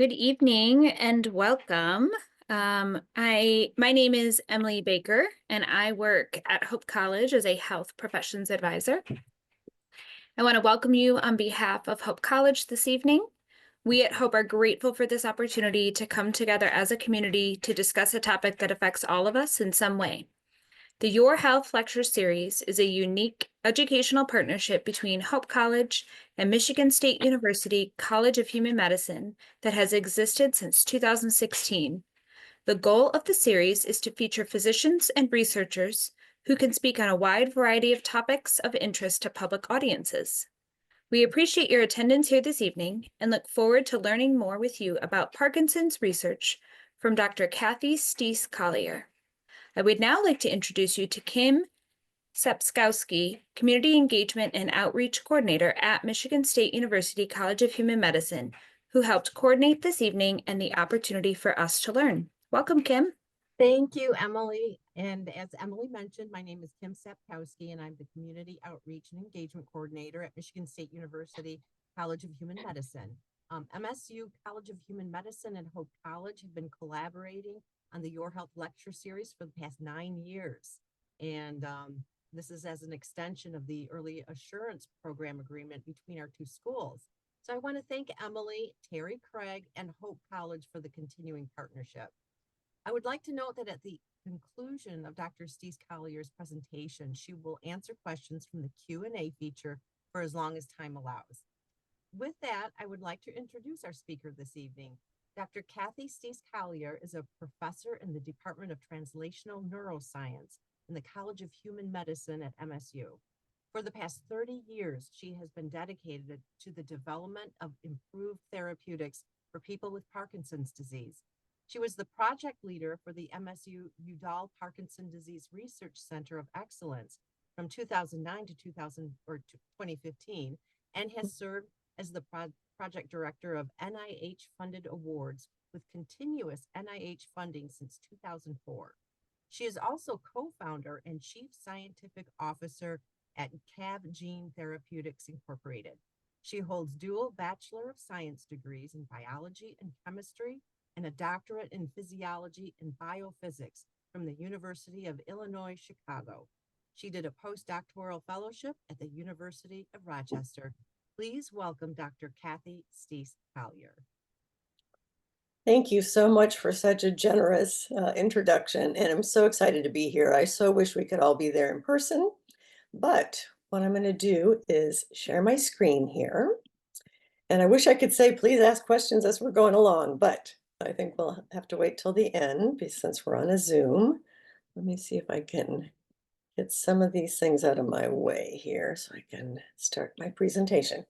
Good evening and welcome. My name is Emily Baker, and I work at Hope College as a health professions advisor. I want to welcome you on behalf of Hope College this evening. We at Hope are grateful for this opportunity to come together as a community to discuss a topic that affects all of us in some way. The Your Health Lecture Series is a unique educational partnership between Hope College and Michigan State University College of Human Medicine that has existed since 2016. The goal of the series is to feature physicians and researchers who can speak on a wide variety of topics of interest to public audiences. We appreciate your attendance here this evening and look forward to learning more with you about Parkinson's research from Dr. Kathy Steece-Collier. I would now like to introduce you to Kim Sepskowski, Community Engagement and Outreach Coordinator at Michigan State University College of Human Medicine, who helped coordinate this evening and the opportunity for us to learn. Welcome, Kim. Thank you, Emily. And as Emily mentioned, my name is Kim Sapkowski, and I'm the Community Outreach and Engagement Coordinator at Michigan State University College of Human Medicine. MSU College of Human Medicine and Hope College have been collaborating on the Your Health Lecture Series for the past 9 years. And this is as an extension of the Early Assurance Program agreement between our two schools. So I want to thank Emily, Terry Craig, and Hope College for the continuing partnership. I would like to note that at the conclusion of Dr. Steece-Collier's presentation, she will answer questions from the Q&A feature for as long as time allows. With that, I would like to introduce our speaker this evening. Dr. Kathy Steece-Collier is a professor in the Department of Translational Neuroscience in the College of Human Medicine at MSU. For the past 30 years, she has been dedicated to the development of improved therapeutics for people with Parkinson's disease. She was the project leader for the MSU Udall Parkinson Disease Research Center of Excellence from 2009 to 2015, and has served as the project director of NIH-funded awards with continuous NIH funding since 2004. She is also co-founder and chief scientific officer at CAV Gene Therapeutics Incorporated. She holds dual Bachelor of Science degrees in biology and chemistry and a doctorate in physiology and biophysics from the University of Illinois, Chicago. She did a postdoctoral fellowship at the University of Rochester. Please welcome Dr. Kathy Steece-Collier. Thank you so much for such a generous introduction, and I'm so excited to be here. I so wish we could all be there in person, but what I'm going to do is share my screen here, and I wish I could say, please ask questions as we're going along, but I think we'll have to wait till the end since we're on a Zoom. Let me see if I can get some of these things out of my way here so I can start my presentation.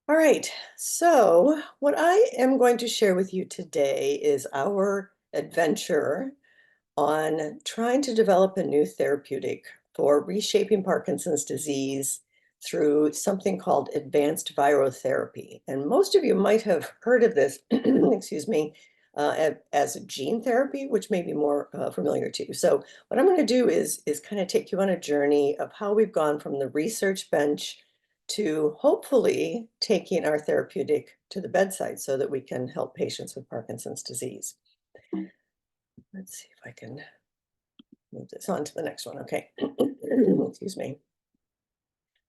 All right, so what I am going to share with you today is our adventure on trying to develop a new therapeutic for reshaping Parkinson's disease through something called advanced virotherapy. And most of you might have heard of this, excuse me, as gene therapy, which may be more familiar to you. So what I'm going to do is kind of take you on a journey of how we've gone from the research bench to hopefully taking our therapeutic to the bedside so that we can help patients with Parkinson's disease. Let's see if I can move this on to the next one. Okay, excuse me.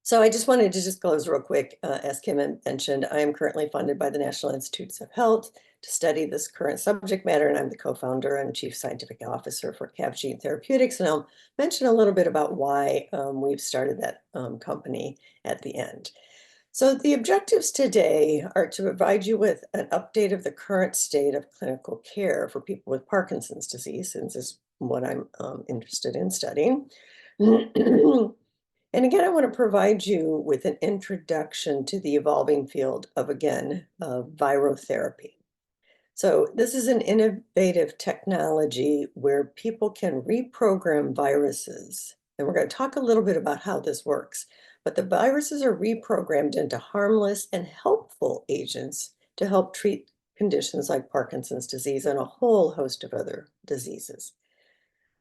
So I just wanted to disclose real quick, as Kim mentioned, I am currently funded by the National Institutes of Health to study this current subject matter, and I'm the co-founder and chief scientific officer for CAV Gene Therapeutics, and I'll mention a little bit about why we've started that company at the end. So the objectives today are to provide you with an update of the current state of clinical care for people with Parkinson's disease, since this is what I'm interested in studying. And again, I want to provide you with an introduction to the evolving field of, again, virotherapy. So this is an innovative technology where people can reprogram viruses. And we're going to talk a little bit about how this works. But the viruses are reprogrammed into harmless and helpful agents to help treat conditions like Parkinson's disease and a whole host of other diseases.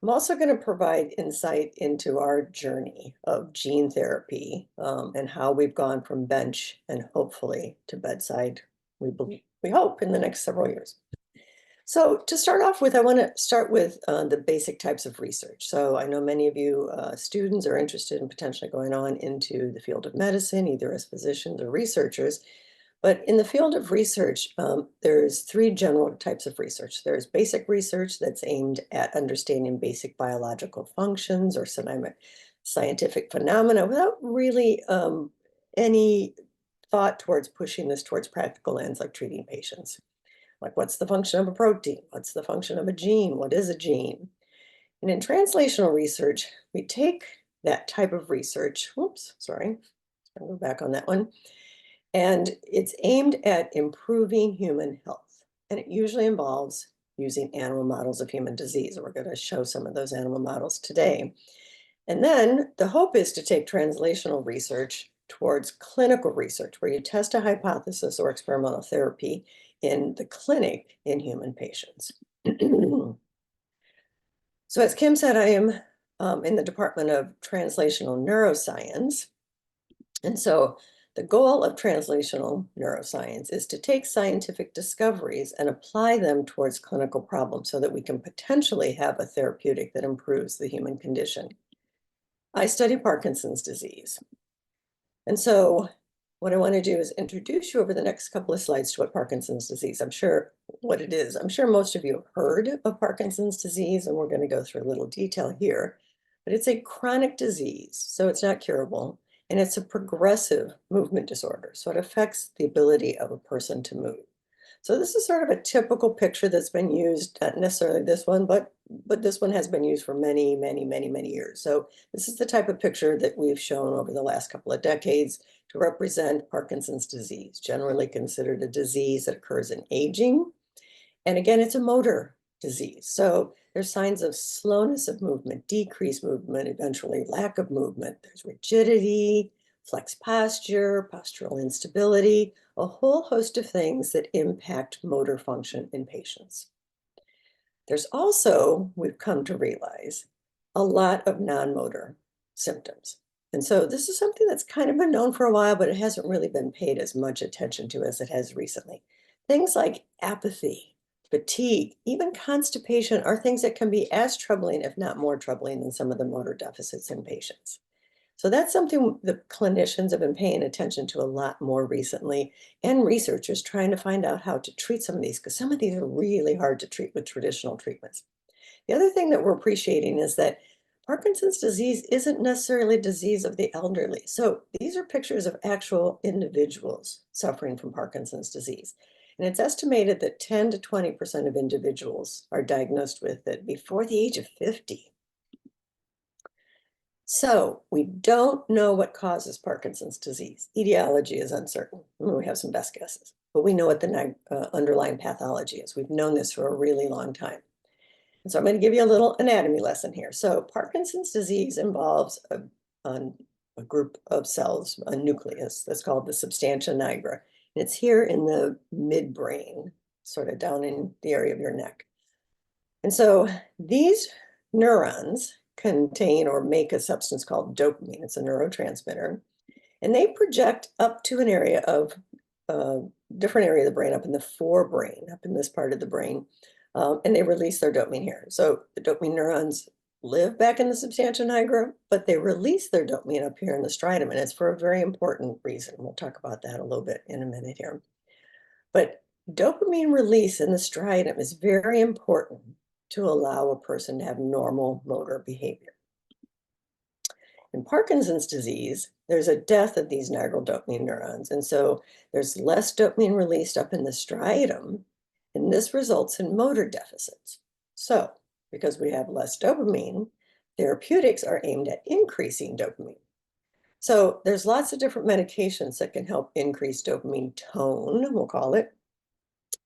I'm also going to provide insight into our journey of gene therapy and how we've gone from bench and hopefully to bedside we hope in the next several years. So to start off with, I want to start with the basic types of research. So I know many of you students are interested in potentially going on into the field of medicine, either as physicians or researchers. But in the field of research, there's three general types of research. There's basic research that's aimed at understanding basic biological functions or scientific phenomena without really any thought towards pushing this towards practical ends like treating patients. Like, what's the function of a protein? What's the function of a gene? What is a gene? And in translational research, we take that type of research, whoops, sorry, I'll go back on that one. And it's aimed at improving human health. And it usually involves using animal models of human disease. We're going to show some of those animal models today. And then the hope is to take translational research towards clinical research, where you test a hypothesis or experimental therapy in the clinic in human patients. So as Kim said, I am in the Department of Translational Neuroscience. And so the goal of translational neuroscience is to take scientific discoveries and apply them towards clinical problems so that we can potentially have a therapeutic that improves the human condition. I study Parkinson's disease. And so what I want to do is introduce you over the next couple of slides to what Parkinson's disease, I'm sure what it is. I'm sure most of you have heard of Parkinson's disease, and we're going to go through a little detail here. But it's a chronic disease, so it's not curable, and it's a progressive movement disorder. So it affects the ability of a person to move. So this is sort of a typical picture that's been used, not necessarily this one, but this one has been used for many, many, many, many years. So this is the type of picture that we've shown over the last couple of decades to represent Parkinson's disease, generally considered a disease that occurs in aging. And again, it's a motor disease. So there's signs of slowness of movement, decreased movement, eventually lack of movement. There's rigidity, flexed posture, postural instability, a whole host of things that impact motor function in patients. There's also, we've come to realize, a lot of non-motor symptoms. And so this is something that's kind of been known for a while, but it hasn't really been paid as much attention to as it has recently. Things like apathy, fatigue, even constipation are things that can be as troubling, if not more troubling, than some of the motor deficits in patients. So that's something the clinicians have been paying attention to a lot more recently, and researchers trying to find out how to treat some of these, because some of these are really hard to treat with traditional treatments. The other thing that we're appreciating is that Parkinson's disease isn't necessarily a disease of the elderly. So these are pictures of actual individuals suffering from Parkinson's disease. And it's estimated that 10 to 20% of individuals are diagnosed with it before the age of 50. So we don't know what causes Parkinson's disease. Etiology is uncertain. We have some best guesses, but we know what the underlying pathology is. We've known this for a really long time. And so I'm going to give you a little anatomy lesson here. So Parkinson's disease involves a group of cells, a nucleus that's called the substantia nigra. And it's here in the midbrain, sort of down in the area of your neck. And so these neurons contain or make a substance called dopamine. It's a neurotransmitter. And they project up to an area of different area of the brain, up in the forebrain, up in this part of the brain. And they release their dopamine here. So the dopamine neurons live back in the substantia nigra, but they release their dopamine up here in the striatum. And it's for a very important reason. We'll talk about that a little bit in a minute here. But dopamine release in the striatum is very important to allow a person to have normal motor behavior. In Parkinson's disease, there's a death of these nigral dopamine neurons. And so there's less dopamine released up in the striatum, and this results in motor deficits. So because we have less dopamine, therapeutics are aimed at increasing dopamine. So there's lots of different medications that can help increase dopamine tone, we'll call it,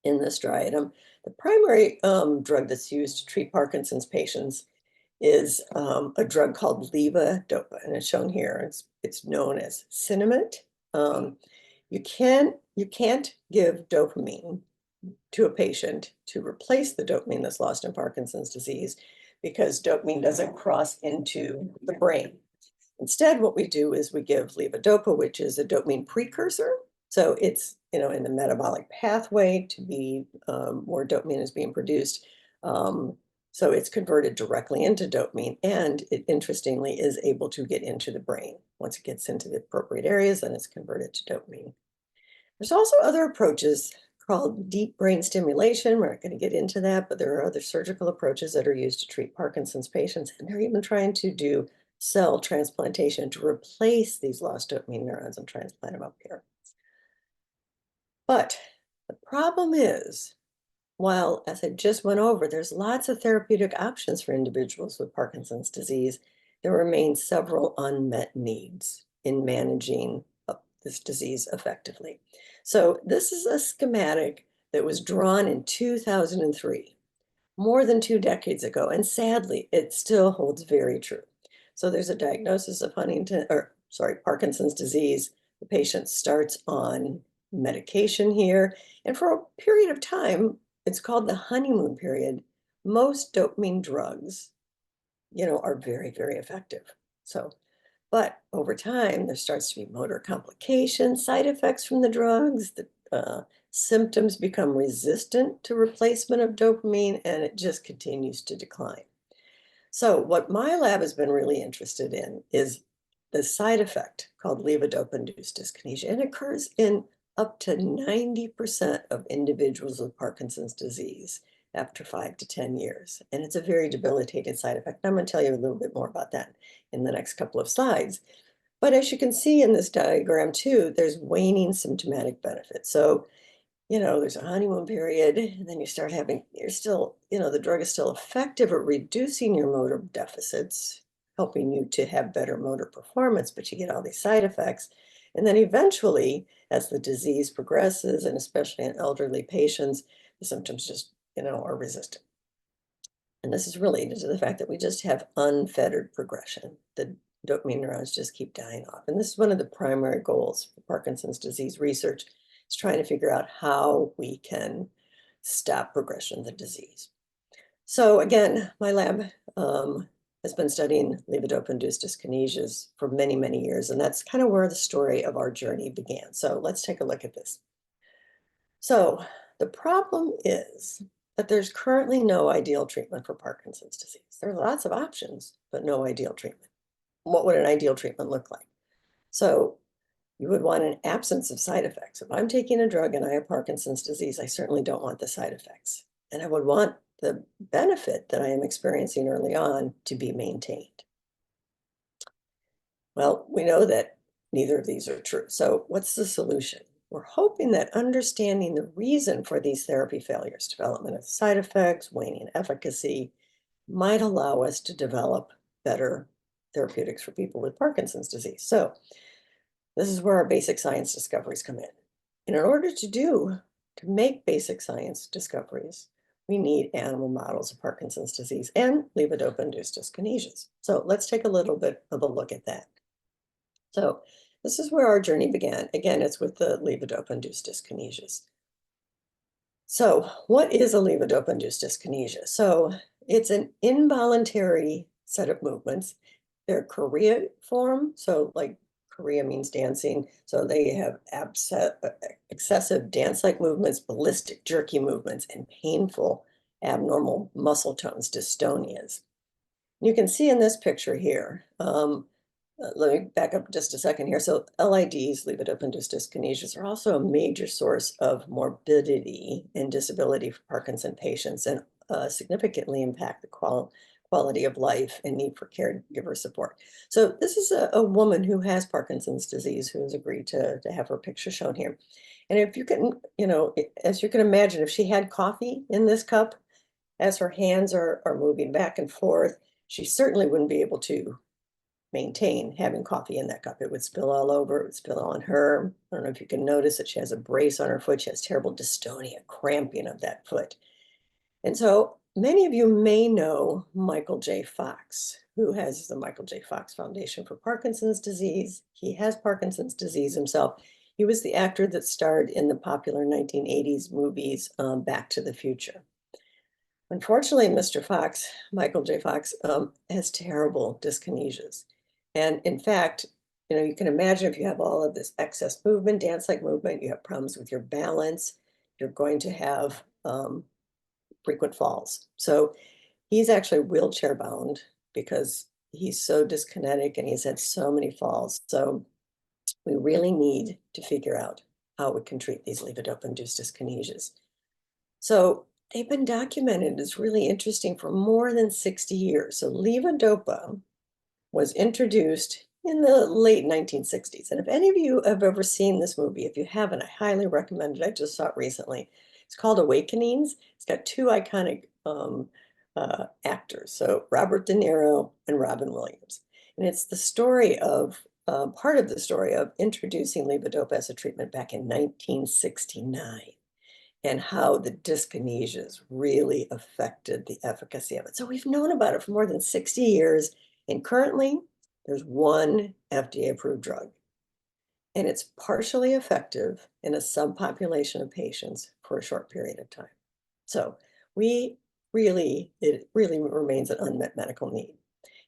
in the striatum. The primary drug that's used to treat Parkinson's patients is a drug called levodopa, and it's shown here. It's known as Sinemet. You can't give dopamine to a patient to replace the dopamine that's lost in Parkinson's disease because dopamine doesn't cross into the brain. Instead, what we do is we give levodopa, which is a dopamine precursor. So it's in the metabolic pathway to be where dopamine is being produced. So it's converted directly into dopamine, and it interestingly is able to get into the brain. Once it gets into the appropriate areas, then it's converted to dopamine. There's also other approaches called deep brain stimulation. We're not going to get into that, but there are other surgical approaches that are used to treat Parkinson's patients, and they're even trying to do cell transplantation to replace these lost dopamine neurons and transplant them up here. But the problem is, while, as I just went over, there's lots of therapeutic options for individuals with Parkinson's disease, there remain several unmet needs in managing this disease effectively. So this is a schematic that was drawn in 2003, more than 2 decades ago, and sadly, it still holds very true. So there's a diagnosis of Parkinson's disease. The patient starts on medication here, and for a period of time, it's called the honeymoon period. Most dopamine drugs, are very, very effective. But over time, there starts to be motor complications, side effects from the drugs. The symptoms become resistant to replacement of dopamine, and it just continues to decline. So what my lab has been really interested in is the side effect called levodopa-induced dyskinesia. And it occurs in up to 90% of individuals with Parkinson's disease after 5 to 10 years. And it's a very debilitating side effect. I'm going to tell you a little bit more about that in the next couple of slides. But as you can see in this diagram too, there's waning symptomatic benefit. So there's a honeymoon period, and then you're still, the drug is still effective at reducing your motor deficits, helping you to have better motor performance, but you get all these side effects. And then eventually, as the disease progresses, and especially in elderly patients, the symptoms just, are resistant. And this is related to the fact that we just have unfettered progression. The dopamine neurons just keep dying off. And this is one of the primary goals for Parkinson's disease research, is trying to figure out how we can stop progression of the disease. So again, my lab has been studying levodopa-induced dyskinesias for many, many years, and that's kind of where the story of our journey began. So let's take a look at this. So the problem is that there's currently no ideal treatment for Parkinson's disease. There are lots of options, but no ideal treatment. What would an ideal treatment look like? So you would want an absence of side effects. If I'm taking a drug and I have Parkinson's disease, I certainly don't want the side effects. And I would want the benefit that I am experiencing early on to be maintained. Well, we know that neither of these are true. So what's the solution? We're hoping that understanding the reason for these therapy failures, development of side effects, waning efficacy, might allow us to develop better therapeutics for people with Parkinson's disease. So this is where our basic science discoveries come in. And in order to make basic science discoveries, we need animal models of Parkinson's disease and levodopa-induced dyskinesias. So let's take a little bit of a look at that. So this is where our journey began. Again, it's with the levodopa-induced dyskinesias. So what is a levodopa-induced dyskinesia? So it's an involuntary set of movements. They're choreiform, so like chorea means dancing. So they have excessive dance-like movements, ballistic, jerky movements, and painful abnormal muscle tones, dystonias. You can see in this picture here, let me back up just a second here. So LIDs, levodopa-induced dyskinesias, are also a major source of morbidity and disability for Parkinson patients, and significantly impact the quality of life and need for caregiver support. So this is a woman who has Parkinson's disease who has agreed to have her picture shown here. And if you can, as you can imagine, if she had coffee in this cup, as her hands are moving back and forth, she certainly wouldn't be able to maintain having coffee in that cup. It would spill all over, it would spill on her. I don't know if you can notice that she has a brace on her foot. She has terrible dystonia, cramping of that foot. And so many of you may know Michael J. Fox, who has the Michael J. Fox Foundation for Parkinson's disease. He has Parkinson's disease himself. He was the actor that starred in the popular 1980s movies, Back to the Future. Unfortunately, Michael J. Fox, has terrible dyskinesias. And in fact, you can imagine if you have all of this excess movement, dance-like movement, you have problems with your balance, you're going to have frequent falls. So he's actually wheelchair bound because he's so dyskinetic and he's had so many falls. So we really need to figure out how we can treat these levodopa-induced dyskinesias. So they've been documented as really interesting for more than 60 years. So levodopa was introduced in the late 1960s. And if any of you have ever seen this movie, if you haven't, I highly recommend it. I just saw it recently. It's called Awakenings. It's got two iconic actors, so Robert De Niro and Robin Williams. And it's the story of, part of the story of introducing levodopa as a treatment back in 1969 and how the dyskinesias really affected the efficacy of it. So we've known about it for more than 60 years, and currently there's one FDA-approved drug, and it's partially effective in a subpopulation of patients for a short period of time. So it really remains an unmet medical need.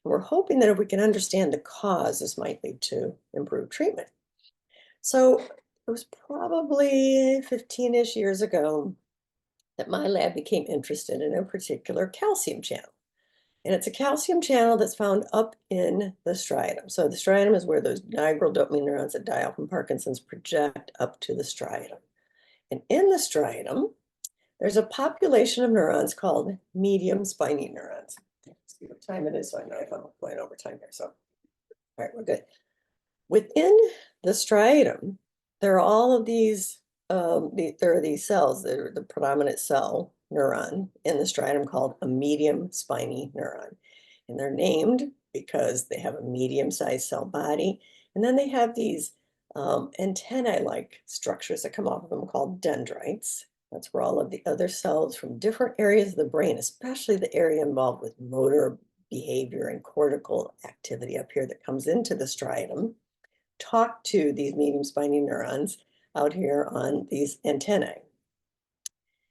And we're hoping that if we can understand the cause, this might lead to improved treatment. So it was probably 15-ish years ago that my lab became interested in a particular calcium channel. And it's a calcium channel that's found up in the striatum. So the striatum is where those diagonal dopamine neurons that die off from Parkinson's project up to the striatum. And in the striatum, there's a population of neurons called medium spiny neurons. Let's see what time it is, so I know if I'm going over time here. So, all right, we're good. Within the striatum, there are all of these, there are these cells that are the predominant cell neuron in the striatum called a medium spiny neuron. And they're named because they have a medium-sized cell body. And then they have these antennae-like structures that come off of them called dendrites. That's where all of the other cells from different areas of the brain, especially the area involved with motor behavior and cortical activity up here that comes into the striatum, talk to these medium spiny neurons out here on these antennae.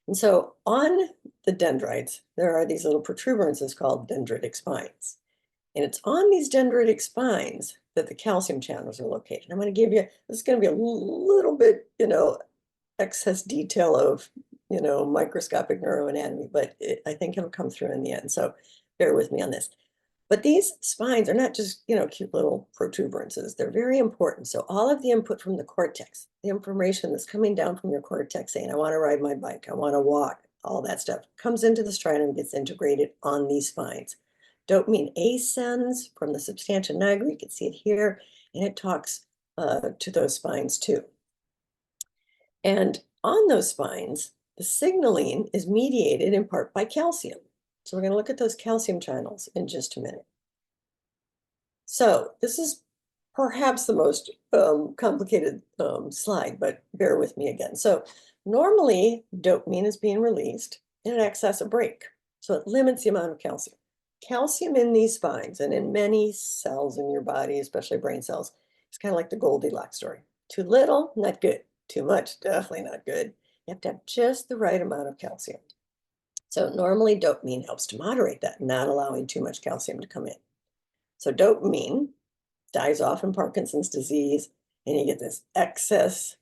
And so on the dendrites, there are these little protuberances called dendritic spines. And it's on these dendritic spines that the calcium channels are located. I'm going to give you, this is going to be a little bit, excess detail of, microscopic neuroanatomy, but I think it'll come through in the end. So bear with me on this. But these spines are not just, cute little protuberances. They're very important. So all of the input from the cortex, the information that's coming down from your cortex saying, I want to ride my bike, I want to walk, all that stuff comes into the striatum and gets integrated on these spines. Dopamine ascends from the substantia nigra, you can see it here, and it talks to those spines too. And on those spines, the signaling is mediated in part by calcium. So we're going to look at those calcium channels in just a minute. So this is perhaps the most complicated slide, but bear with me again. So normally dopamine is being released and it acts as a brake. So it limits the amount of calcium. Calcium in these spines and in many cells in your body, especially brain cells, it's kind of like the Goldilocks story. Too little, not good. Too much, definitely not good. You have to have just the right amount of calcium. So normally dopamine helps to moderate that, not allowing too much calcium to come in. So dopamine dies off in Parkinson's disease, and you get this excess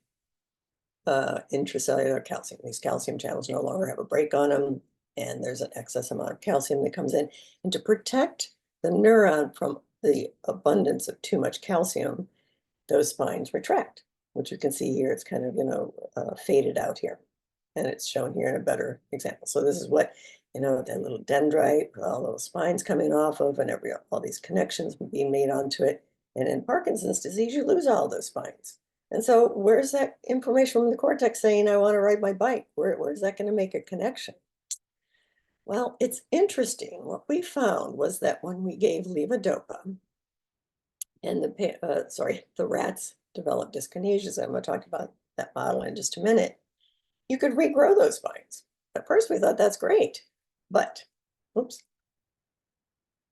intracellular calcium. These calcium channels no longer have a brake on them, and there's an excess amount of calcium that comes in. And to protect the neuron from the abundance of too much calcium, those spines retract, which you can see here. It's kind of, faded out here. And it's shown here in a better example. So this is what, that little dendrite with all those spines coming off of and all these connections being made onto it. And in Parkinson's disease, you lose all those spines. And so where's that information from the cortex saying, I want to ride my bike? Where's that going to make a connection? Well, it's interesting. What we found was that when we gave levodopa, and the rats developed dyskinesias. I'm going to talk about that model in just a minute. You could regrow those spines. At first we thought that's great, but oops,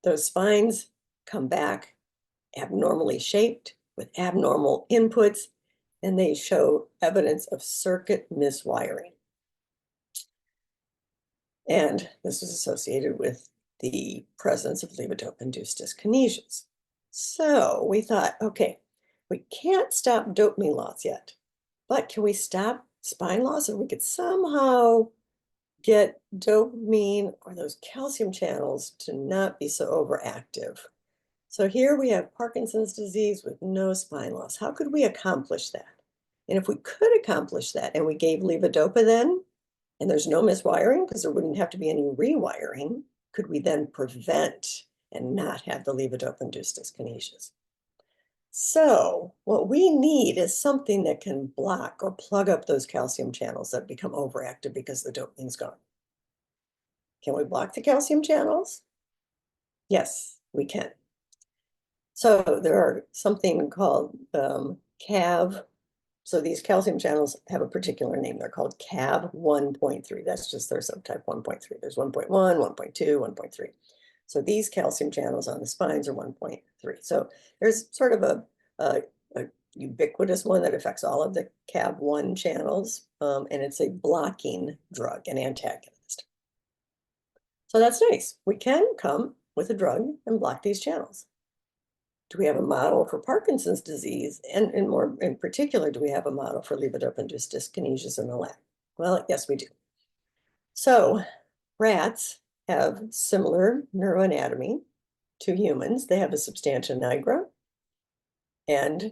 those spines come back abnormally shaped with abnormal inputs, and they show evidence of circuit miswiring. And this was associated with the presence of levodopa-induced dyskinesias. So we thought, okay, We can't stop dopamine loss yet, but can we stop spine loss? If we could somehow get dopamine or those calcium channels to not be so overactive. So here we have Parkinson's disease with no spine loss. How could we accomplish that? And if we could accomplish that and we gave levodopa then, and there's no miswiring because there wouldn't have to be any rewiring, could we then prevent and not have the levodopa-induced dyskinesias? So what we need is something that can block or plug up those calcium channels that become overactive because the dopamine's gone. Can we block the calcium channels? Yes, we can. So there are something called CAV. So these calcium channels have a particular name. They're called CAV 1.3. That's just their subtype 1.3. There's 1.1, 1.2, 1.3. So these calcium channels on the spines are 1.3. So there's sort of a ubiquitous one that affects all of the CAV1 channels, and it's a blocking drug, an antagonist. So that's nice. We can come with a drug and block these channels. Do we have a model for Parkinson's disease? And more in particular, do we have a model for levodopa-induced dyskinesias in the lab? Well, yes, we do. So rats have similar neuroanatomy to humans. They have a substantia nigra, and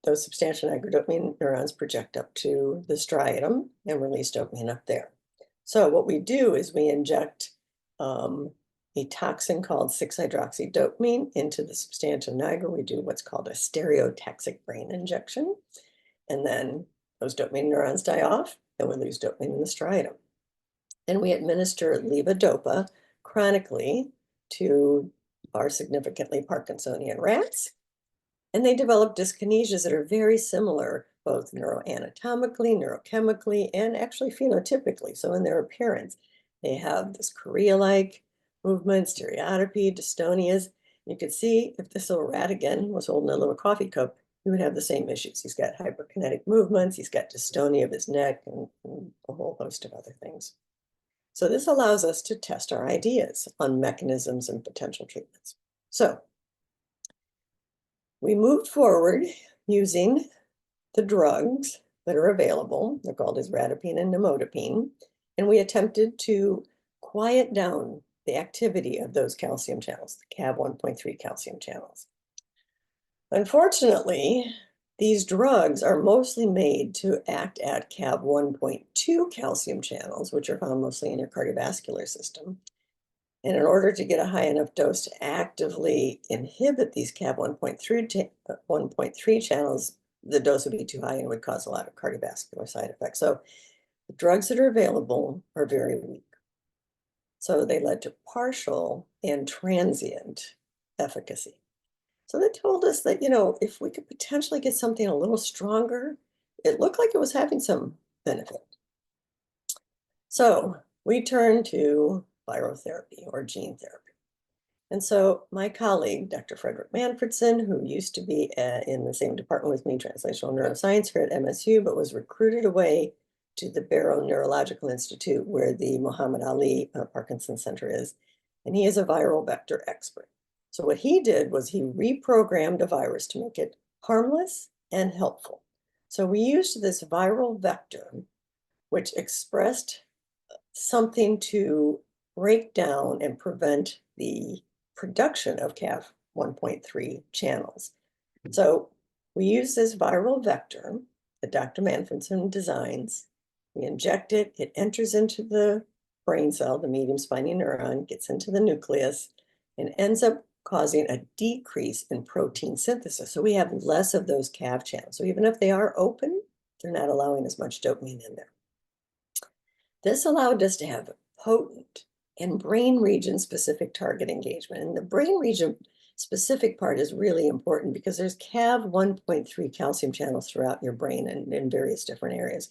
those substantia nigra dopamine neurons project up to the striatum and release dopamine up there. So what we do is we inject a toxin called 6-hydroxydopamine into the substantia nigra. We do what's called a stereotaxic brain injection. And then those dopamine neurons die off, and we lose dopamine in the striatum. And we administer levodopa chronically to our significantly Parkinsonian rats. And they develop dyskinesias that are very similar, both neuroanatomically, neurochemically, and actually phenotypically. So in their appearance, they have this chorea-like movement, stereotypy, dystonias. You could see if this little rat again was holding a little coffee cup, he would have the same issues. He's got hyperkinetic movements, he's got dystonia of his neck, and a whole host of other things. So this allows us to test our ideas on mechanisms and potential treatments. So we moved forward using the drugs that are available. They're called isradipine and nimodipine. And we attempted to quiet down the activity of those calcium channels, the CAV 1.3 calcium channels. Unfortunately, these drugs are mostly made to act at CAV 1.2 calcium channels, which are found mostly in your cardiovascular system. And in order to get a high enough dose to actively inhibit these CAV 1.3 channels, the dose would be too high and would cause a lot of cardiovascular side effects. So the drugs that are available are very weak. So they led to partial and transient efficacy. So they told us that, if we could potentially get something a little stronger, it looked like it was having some benefit. So we turned to virotherapy or gene therapy. And so my colleague, Dr. Frederick Manfredson, who used to be in the same department with me, translational neuroscience here at MSU, but was recruited away to the Barrow Neurological Institute, where the Muhammad Ali Parkinson Center is. And he is a viral vector expert. So what he did was he reprogrammed a virus to make it harmless and helpful. So we used this viral vector, which expressed something to break down and prevent the production of CAV 1.3 channels. So we use this viral vector that Dr. Manfredson designs. We inject it, it enters into the brain cell, the medium spiny neuron, gets into the nucleus, and ends up causing a decrease in protein synthesis. So we have less of those CAV channels. So even if they are open, they're not allowing as much dopamine in there. This allowed us to have potent and brain region specific target engagement. And the brain region specific part is really important because there's CAV 1.3 calcium channels throughout your brain and in various different areas,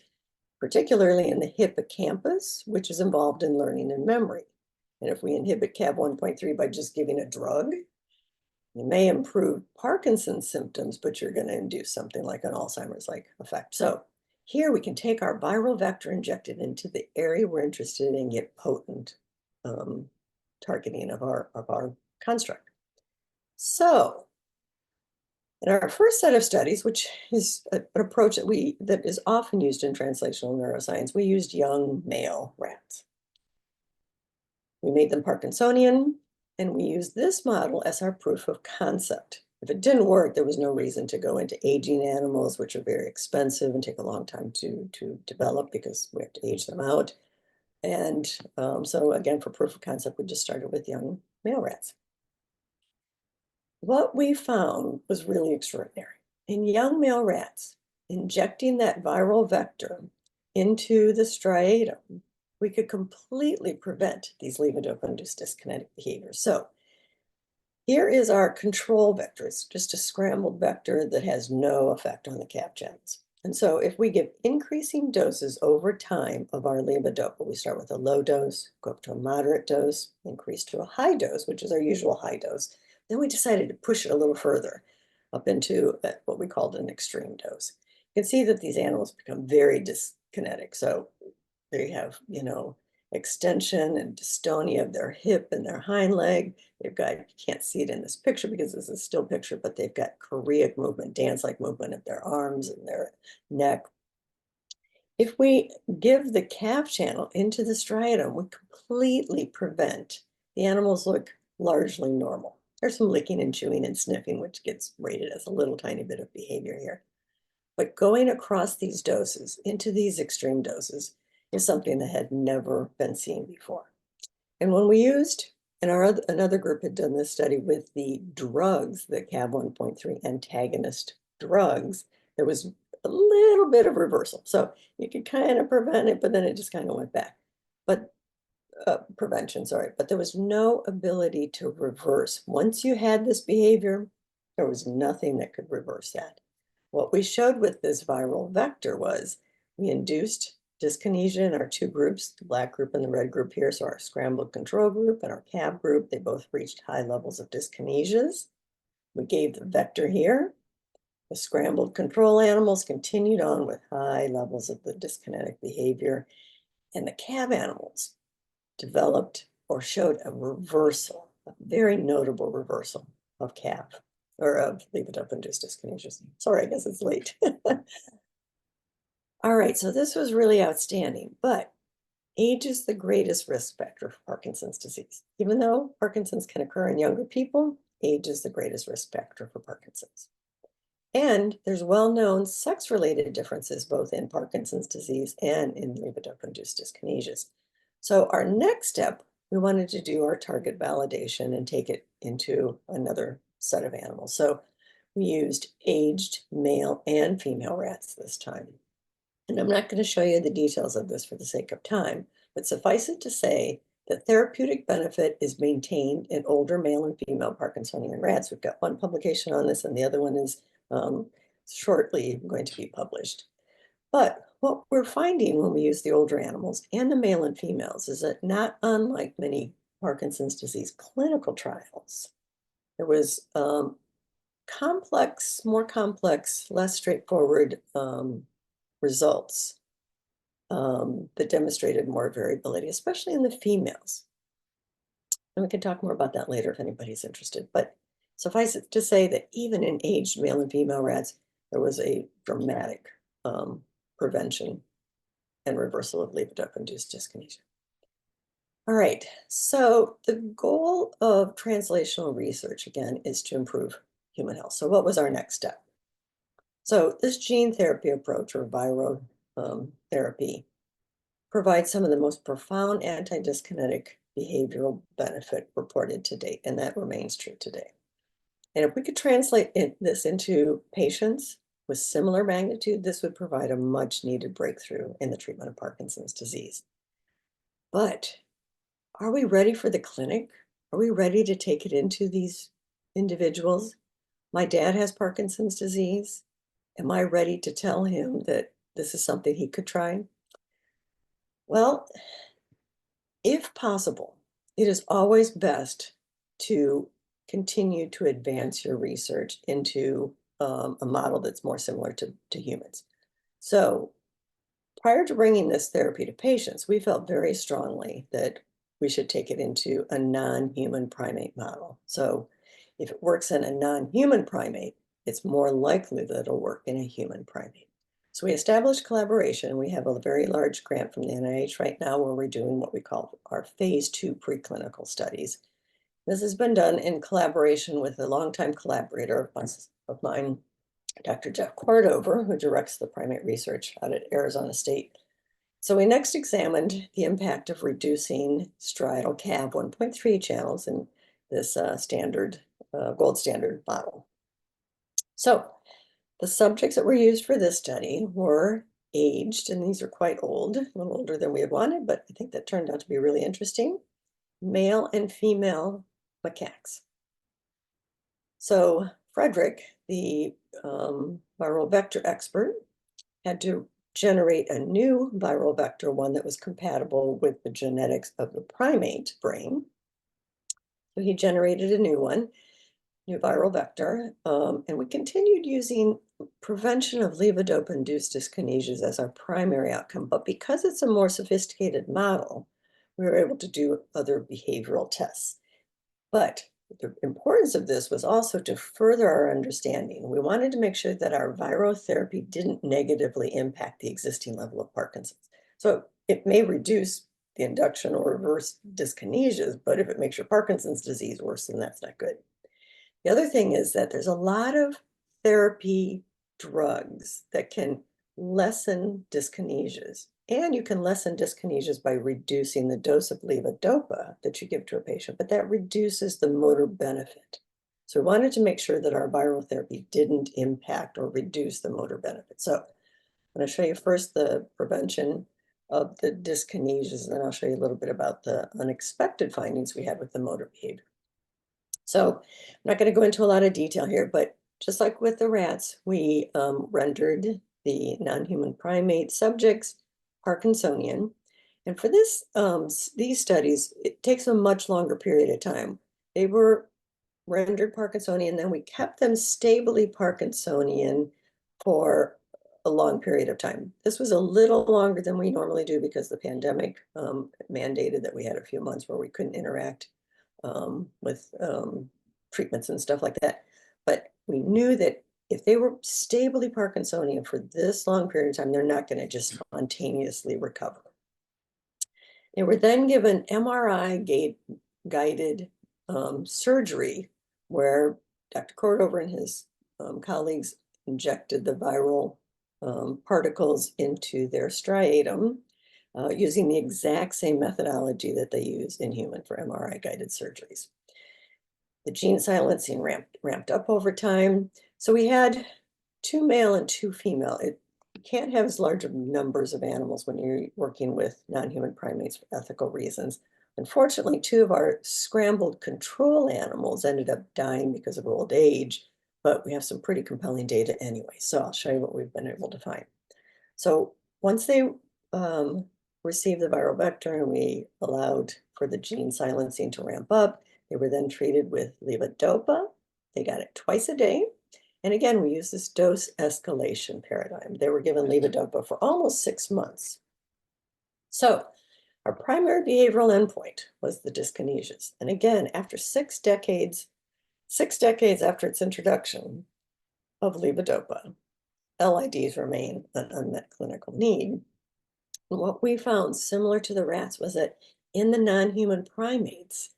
particularly in the hippocampus, which is involved in learning and memory. And if we inhibit CAV 1.3 by just giving a drug, you may improve Parkinson's symptoms, but you're going to induce something like an Alzheimer's-like effect. So here we can take our viral vector, inject it into the area we're interested in, and get potent targeting of our construct. So In our first set of studies, which is an approach that is often used in translational neuroscience, we used young male rats. We made them Parkinsonian, and we used this model as our proof of concept. If it didn't work, there was no reason to go into aging animals, which are very expensive and take a long time to develop because we have to age them out. And so again, for proof of concept, we just started with young male rats. What we found was really extraordinary. In young male rats, injecting that viral vector into the striatum, we could completely prevent these levodopa-induced dyskinetic behaviors. So here is our control vector. It's just a scrambled vector that has no effect on the cap channels. And so if we give increasing doses over time of our levodopa, we start with a low dose, go up to a moderate dose, increase to a high dose, which is our usual high dose. Then we decided to push it a little further up into what we called an extreme dose. You can see that these animals become very dyskinetic. So they have, extension and dystonia of their hip and their hind leg. They've got, you can't see it in this picture because this is a still picture, but they've got choreic movement, dance-like movement of their arms and their neck. If we give the calf channel into the striatum, we completely prevent the animals look largely normal. There's some licking and chewing and sniffing, which gets rated as a little tiny bit of behavior here. But going across these doses into these extreme doses is something that had never been seen before. And when we used, and another group had done this study with the drugs, the CAV 1.3 antagonist drugs, there was a little bit of reversal. So you could kind of prevent it, but then it just kind of went back. But prevention, sorry, but there was no ability to reverse. Once you had this behavior, there was nothing that could reverse that. What we showed with this viral vector was we induced dyskinesia in our two groups, the black group and the red group here. So our scrambled control group and our CAB group, they both reached high levels of dyskinesias. We gave the vector here. The scrambled control animals continued on with high levels of the dyskinetic behavior. And the CAB animals developed or showed a reversal, a very notable reversal of CAB or of levodopa-induced dyskinesias. Sorry, I guess it's late. All right, so this was really outstanding, but age is the greatest risk factor for Parkinson's disease. Even though Parkinson's can occur in younger people, age is the greatest risk factor for Parkinson's. And there's well-known sex-related differences both in Parkinson's disease and in levodopa-induced dyskinesias. So our next step, we wanted to do our target validation and take it into another set of animals. So we used aged male and female rats this time. And I'm not going to show you the details of this for the sake of time, but suffice it to say that therapeutic benefit is maintained in older male and female Parkinsonian rats. We've got one publication on this and the other one is shortly going to be published. But what we're finding when we use the older animals and the male and females is that not unlike many Parkinson's disease clinical trials, there was more complex, less straightforward results that demonstrated more variability, especially in the females. And we can talk more about that later if anybody's interested. But suffice it to say that even in aged male and female rats, there was a dramatic prevention and reversal of levodopa-induced dyskinesia. All right, so the goal of translational research, again, is to improve human health. So what was our next step? So this gene therapy approach, or virotherapy, provides some of the most profound anti-dyskinetic behavioral benefit reported to date, and that remains true today. And if we could translate this into patients with similar magnitude, this would provide a much needed breakthrough in the treatment of Parkinson's disease. But are we ready for the clinic? Are we ready to take it into these individuals? My dad has Parkinson's disease. Am I ready to tell him that this is something he could try? Well, if possible, it is always best to continue to advance your research into a model that's more similar to humans. So prior to bringing this therapy to patients, we felt very strongly that we should take it into a non-human primate model. So if it works in a non-human primate, it's more likely that it'll work in a human primate. So we established collaboration. We have a very large grant from the NIH right now where we're doing what we call our phase 2 preclinical studies. This has been done in collaboration with a longtime collaborator of mine, Dr. Jeff Cordover, who directs the primate research out at Arizona State. So we next examined the impact of reducing striatal CAV 1.3 channels in this gold standard model. So the subjects that were used for this study were aged, and these are quite old, a little older than we had wanted, but I think that turned out to be really interesting, male and female macaques. So Frederick, the viral vector expert, had to generate a new viral vector, one that was compatible with the genetics of the primate brain. So he generated a new one, new viral vector, and we continued using prevention of levodopa-induced dyskinesias as our primary outcome. But because it's a more sophisticated model, we were able to do other behavioral tests. But the importance of this was also to further our understanding. We wanted to make sure that our virotherapy didn't negatively impact the existing level of Parkinson's. So it may reduce the induction or reverse dyskinesias, but if it makes your Parkinson's disease worse, then that's not good. The other thing is that there's a lot of therapy drugs that can lessen dyskinesias. And you can lessen dyskinesias by reducing the dose of levodopa that you give to a patient, but that reduces the motor benefit. So we wanted to make sure that our viral therapy didn't impact or reduce the motor benefit. So I'm going to show you first the prevention of the dyskinesias, and then I'll show you a little bit about the unexpected findings we had with the motor behavior. So I'm not going to go into a lot of detail here, but just like with the rats, we rendered the non-human primate subjects Parkinsonian. And for this, these studies, it takes a much longer period of time. They were rendered Parkinsonian, then we kept them stably Parkinsonian for a long period of time. This was a little longer than we normally do because the pandemic mandated that we had a few months where we couldn't interact with treatments and stuff like that. But we knew that if they were stably Parkinsonian for this long period of time, they're not going to just spontaneously recover. They were then given MRI guided surgery where Dr. Cordover and his colleagues injected the viral particles into their striatum using the exact same methodology that they use in human for MRI guided surgeries. The gene silencing ramped up over time. So we had 2 male and 2 female. You can't have as large of numbers of animals when you're working with non-human primates for ethical reasons. Unfortunately, 2 of our scrambled control animals ended up dying because of old age, but we have some pretty compelling data anyway. So I'll show you what we've been able to find. So once they received the viral vector and we allowed for the gene silencing to ramp up, they were then treated with levodopa. They got it twice a day. And again, we use this dose escalation paradigm. They were given levodopa for almost 6 months. So our primary behavioral endpoint was the dyskinesias. And again, after 6 decades after its introduction of levodopa, LIDs remain an unmet clinical need. And what we found, similar to the rats, was that in the non-human primates,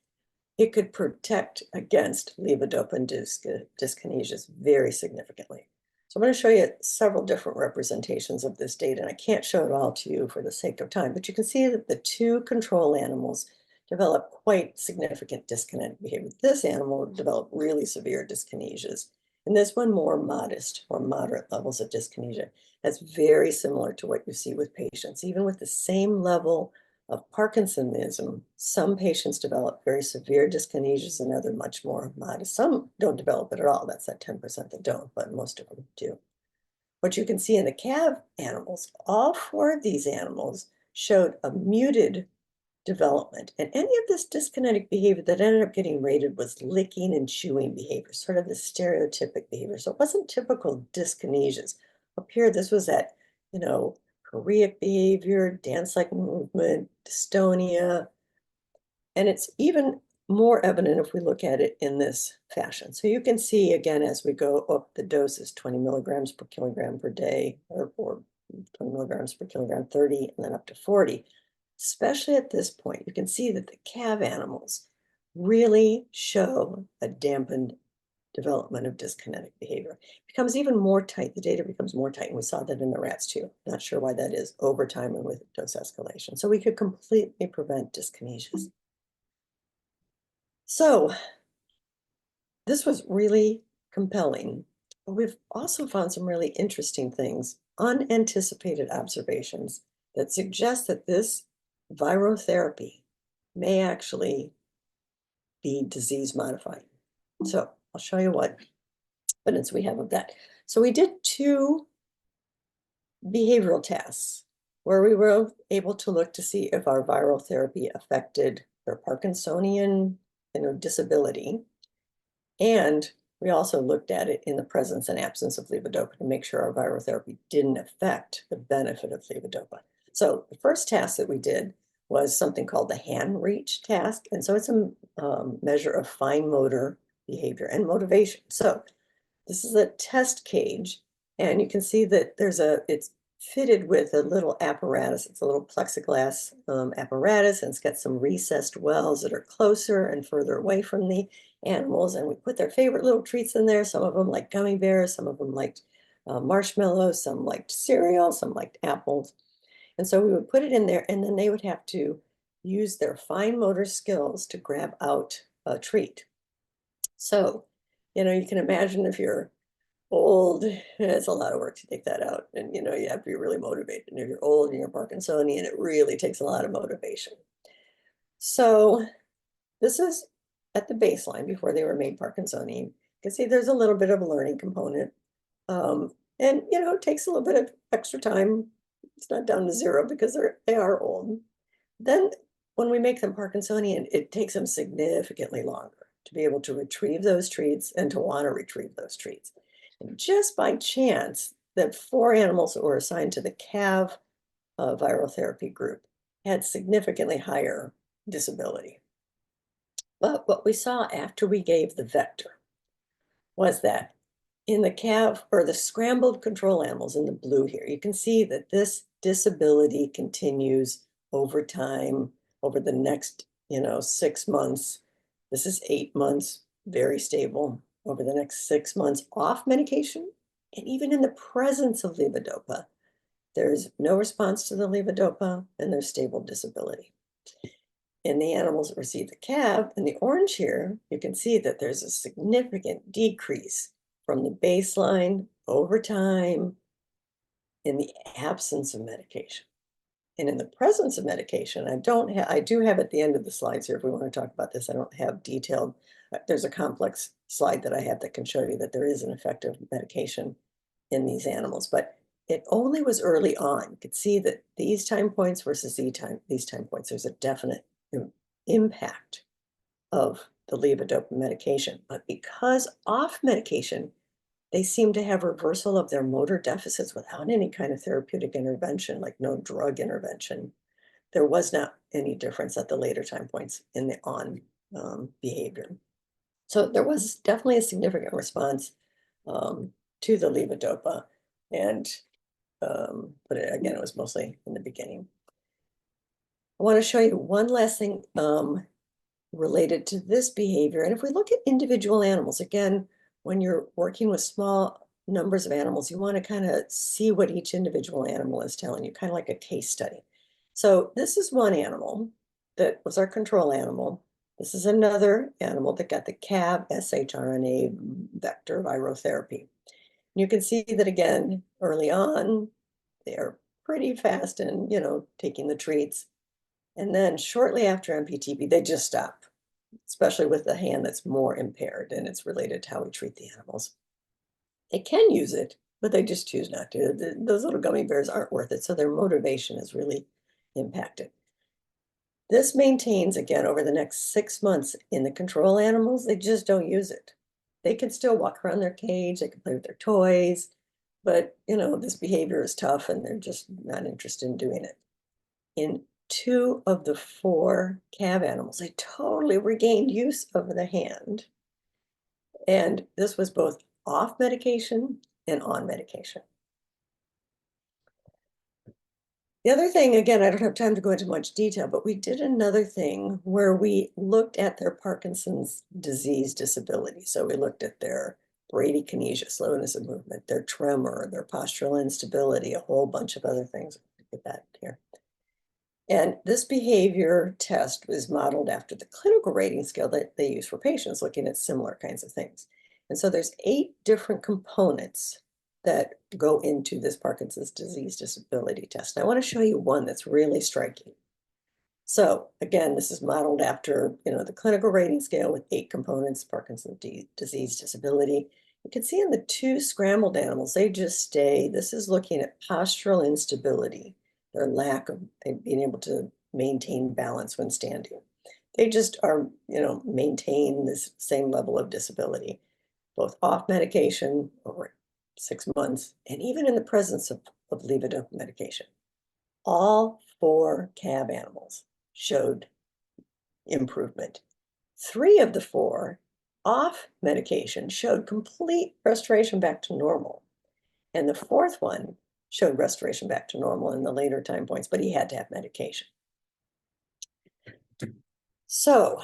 it could protect against levodopa-induced dyskinesias very significantly. So I'm going to show you several different representations of this data, and I can't show it all to you for the sake of time, but you can see that the 2 control animals develop quite significant dyskinetic behavior. This animal developed really severe dyskinesias, and this one more modest or moderate levels of dyskinesia. That's very similar to what you see with patients. Even with the same level of Parkinsonism, some patients develop very severe dyskinesias and other much more modest. Some don't develop it at all. That's that 10% that don't, but most of them do. What you can see in the CAV animals, all 4 of these animals showed a muted development. And any of this dyskinetic behavior that ended up getting rated was licking and chewing behavior, sort of the stereotypic behavior. So it wasn't typical dyskinesias. Up here, this was that, choreic behavior, dance-like movement, dystonia. And it's even more evident if we look at it in this fashion. So you can see again, as we go up, the dose is 20 milligrams per kilogram per day, or 20 milligrams per kilogram, 30, and then up to 40. Especially at this point, you can see that the calf animals really show a dampened development of dyskinetic behavior. It becomes even more tight. The data becomes more tight, and we saw that in the rats too. Not sure why that is over time and with dose escalation. So we could completely prevent dyskinesias. So this was really compelling, but we've also found some really interesting things, unanticipated observations that suggest that this virotherapy may actually be disease modifying. So I'll show you what evidence we have of that. So we did 2 behavioral tests where we were able to look to see if our viral therapy affected their Parkinsonian, disability. And we also looked at it in the presence and absence of levodopa to make sure our viral therapy didn't affect the benefit of levodopa. So the first task that we did was something called the hand reach task. And so it's a measure of fine motor behavior and motivation. So this is a test cage, and you can see that it's fitted with a little apparatus. It's a little plexiglass apparatus, and it's got some recessed wells that are closer and further away from the animals. And we put their favorite little treats in there. Some of them like gummy bears, some of them liked marshmallows, some liked cereal, some liked apples. And so we would put it in there, and then they would have to use their fine motor skills to grab out a treat. So, you can imagine if you're old, it's a lot of work to take that out. And, you have to be really motivated. And if you're old and you're Parkinsonian, it really takes a lot of motivation. So this is at the baseline before they were made Parkinsonian. You can see there's a little bit of a learning component. And, it takes a little bit of extra time. It's not down to 0 because they are old. Then when we make them Parkinsonian, it takes them significantly longer to be able to retrieve those treats and to want to retrieve those treats. And just by chance, that 4 animals that were assigned to the CAV viral therapy group had significantly higher disability. But what we saw after we gave the vector was that in the CAV, or the scrambled control animals in the blue here, you can see that this disability continues over time, over the next, 6 months. This is 8 months, very stable. Over the next 6 months off medication, and even in the presence of levodopa, there's no response to the levodopa and there's stable disability. In the animals that receive the CAV, in the orange here, you can see that there's a significant decrease from the baseline over time in the absence of medication. And in the presence of medication, I do have at the end of the slides here, if we want to talk about this, I don't have detailed, there's a complex slide that I have that can show you that there is an effective medication in these animals, but it only was early on. You could see that these time points versus these time points, there's a definite impact of the levodopa medication. But because off medication, they seem to have reversal of their motor deficits without any kind of therapeutic intervention, like no drug intervention. There was not any difference at the later time points in the on behavior. So there was definitely a significant response to the levodopa, but again, it was mostly in the beginning. I want to show you one last thing related to this behavior. And if we look at individual animals, again, when you're working with small numbers of animals, you want to kind of see what each individual animal is telling you, kind of like a case study. So this is one animal that was our control animal. This is another animal that got the CAV shRNA vector virotherapy. And you can see that again, early on, they're pretty fast in, taking the treats. And then shortly after MPTP, they just stop, especially with the hand that's more impaired, and it's related to how we treat the animals. They can use it, but they just choose not to. Those little gummy bears aren't worth it, so their motivation is really impacted. This maintains, again, over the next 6 months in the control animals, they just don't use it. They can still walk around their cage, they can play with their toys, but, this behavior is tough and they're just not interested in doing it. In 2 of the 4 cab animals, they totally regained use of the hand. And this was both off medication and on medication. The other thing, again, I don't have time to go into much detail, but we did another thing where we looked at their Parkinson's disease disability. So we looked at their bradykinesia, slowness of movement, their tremor, their postural instability, a whole bunch of other things. Get that here. And this behavior test was modeled after the clinical rating scale that they use for patients, looking at similar kinds of things. And so there's 8 different components that go into this Parkinson's disease disability test. And I want to show you one that's really striking. So again, this is modeled after, the clinical rating scale with 8 components, Parkinson's disease disability. You can see in the 2 scrambled animals, they just stay. This is looking at postural instability, their lack of being able to maintain balance when standing. They just are, maintain this same level of disability, both off medication over 6 months, and even in the presence of levodopa medication. All 4 cab animals showed improvement. 3 of the 4 off medication showed complete restoration back to normal. And the 4th one showed restoration back to normal in the later time points, but he had to have medication. So,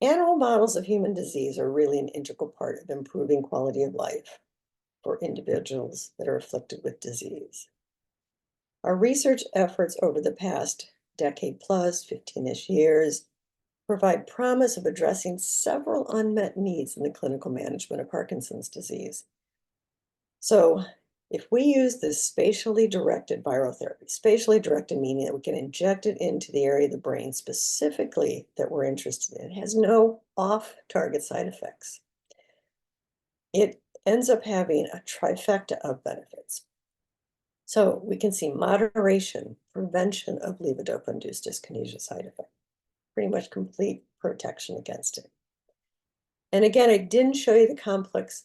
animal models of human disease are really an integral part of improving quality of life for individuals that are afflicted with disease. Our research efforts over the past decade plus, 15-ish years, provide promise of addressing several unmet needs in the clinical management of Parkinson's disease. So if we use this spatially directed virotherapy, spatially directed meaning that we can inject it into the area of the brain specifically that we're interested in, it has no off-target side effects. It ends up having a trifecta of benefits. So we can see moderation, prevention of levodopa-induced dyskinesia side effect, pretty much complete protection against it. And again, I didn't show you the complex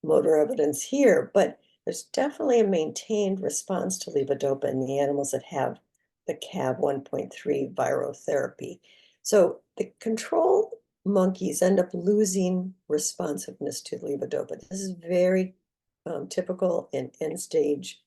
motor evidence here, but there's definitely a maintained response to levodopa in the animals that have the CAB 1.3 virotherapy. So the control monkeys end up losing responsiveness to levodopa. This is very typical in end-stage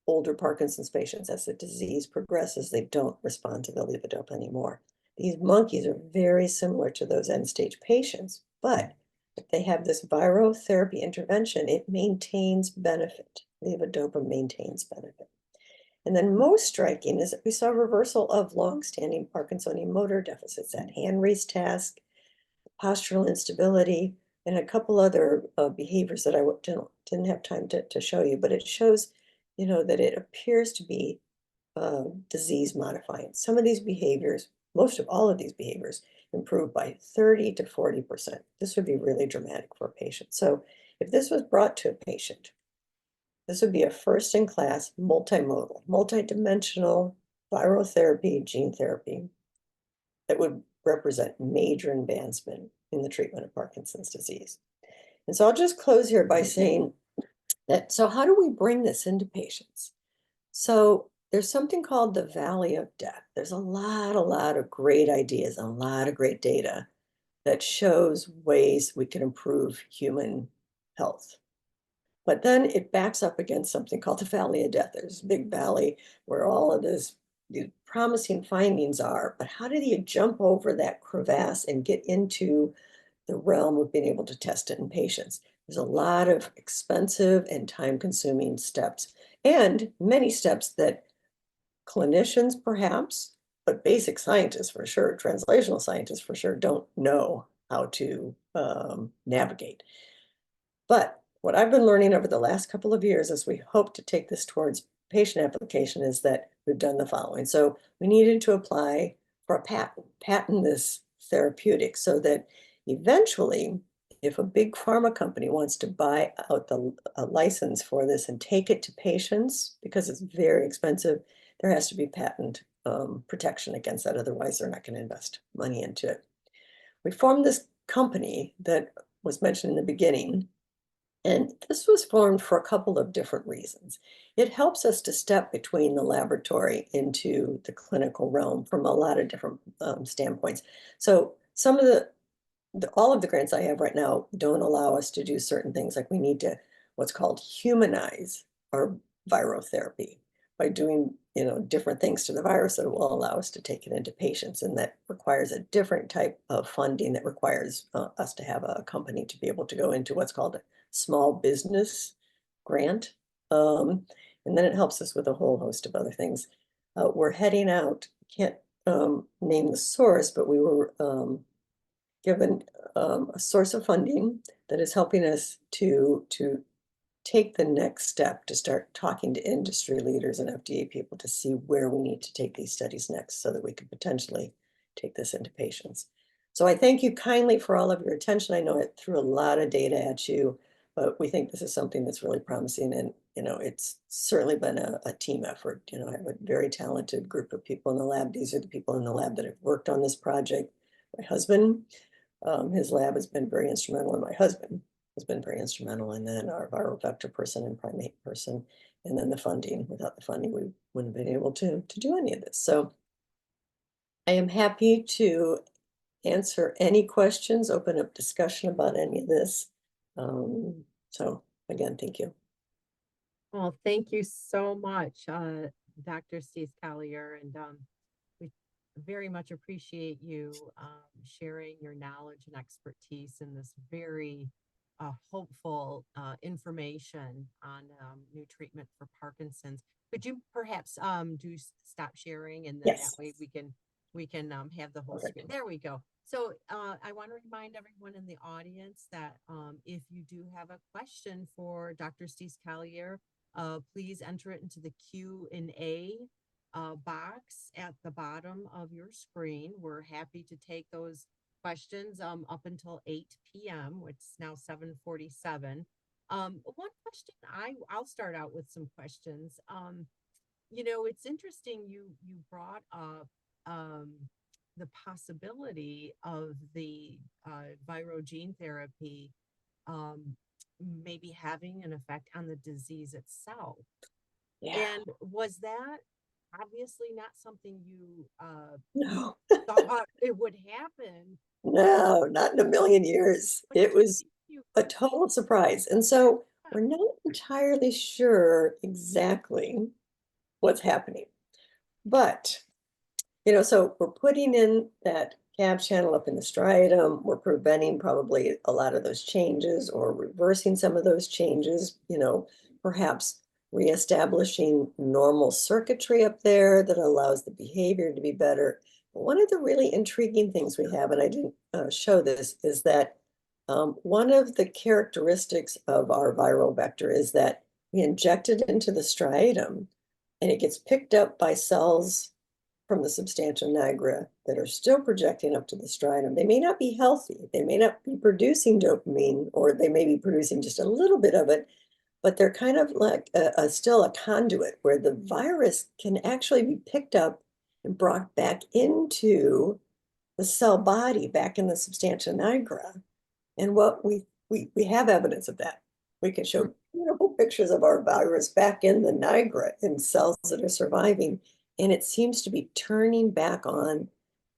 older Parkinson's patients. As the disease progresses, they don't respond to the levodopa anymore. These monkeys are very similar to those end-stage patients, but if they have this virotherapy intervention, it maintains benefit. Levodopa maintains benefit. And then most striking is that we saw reversal of long-standing Parkinsonian motor deficits, that hand raise task, postural instability, and a couple other behaviors that I didn't have time to show you, but it shows, that it appears to be disease modifying. Some of these behaviors, most of all of these behaviors, improve by 30 to 40%. This would be really dramatic for a patient. So if this was brought to a patient, this would be a first-in-class, multimodal, multidimensional virotherapy, gene therapy that would represent major advancement in the treatment of Parkinson's disease. And so I'll just close here by saying that, so how do we bring this into patients? So there's something called the Valley of Death. There's a lot of great ideas, a lot of great data that shows ways we can improve human health. But then it backs up against something called the Valley of Death. There's a big valley where all of these promising findings are, but how do you jump over that crevasse and get into the realm of being able to test it in patients? There's a lot of expensive and time-consuming steps, and many steps that clinicians perhaps, but basic scientists for sure, translational scientists for sure, don't know how to navigate. But what I've been learning over the last couple of years as we hope to take this towards patient application is that we've done the following. So we needed to apply for a patent this therapeutic so that eventually, if a big pharma company wants to buy out a license for this and take it to patients, because it's very expensive, there has to be patent protection against that. Otherwise, they're not going to invest money into it. We formed this company that was mentioned in the beginning And this was formed for a couple of different reasons. It helps us to step between the laboratory into the clinical realm from a lot of different standpoints. So some of all of the grants I have right now don't allow us to do certain things, like we need to what's called humanize our virotherapy by doing, different things to the virus that will allow us to take it into patients. And that requires a different type of funding that requires us to have a company to be able to go into what's called a small business grant. And then it helps us with a whole host of other things. We're heading out, can't name the source, but we were given a source of funding that is helping us to take the next step to start talking to industry leaders and FDA people to see where we need to take these studies next so that we could potentially take this into patients. So I thank you kindly for all of your attention. I know it threw a lot of data at you, but we think this is something that's really promising, and it's certainly been a team effort. I have a very talented group of people in the lab. These are the people in the lab that have worked on this project. My husband, his lab has been very instrumental, and my husband has been very instrumental, and then our viral vector person and primate person, and then the funding. Without the funding, we wouldn't have been able to do any of this. So I am happy to answer any questions, open up discussion about any of this. So again, thank you. Well, thank you so much, Dr. Steece-Collier, and we very much appreciate you sharing your knowledge and expertise in this very hopeful information on new treatment for Parkinson's. Could you perhaps stop sharing, and then that Yes. way we can have the whole Okay. screen. There we go. So I want to remind everyone in the audience that if you do have a question for Dr. Steece-Collier, please enter it into the Q&A box at the bottom of your screen. We're happy to take those questions up until 8 p.m., which is now 7:47. One question, I'll start out with some questions. It's interesting you brought up the possibility of the viral gene therapy maybe having an effect on the disease itself. Yeah. And was that obviously not something you No, thought it would happen? no, not in a million years. What It was you a total surprise. And so we're not entirely sure exactly what's happening. But, so we're putting in that CAV channel up in the striatum. We're preventing probably a lot of those changes or reversing some of those changes, perhaps reestablishing normal circuitry up there that allows the behavior to be better. But one of the really intriguing things we have, and I didn't show this, is that one of the characteristics of our viral vector is that we inject it into the striatum and it gets picked up by cells from the substantia nigra that are still projecting up to the striatum. They may not be healthy. They may not be producing dopamine, or they may be producing just a little bit of it, but they're kind of like still a conduit where the virus can actually be picked up and brought back into the cell body, back in the substantia nigra. And what we have evidence of that. We can show beautiful pictures of our virus back in the nigra in cells that are surviving. And it seems to be turning back on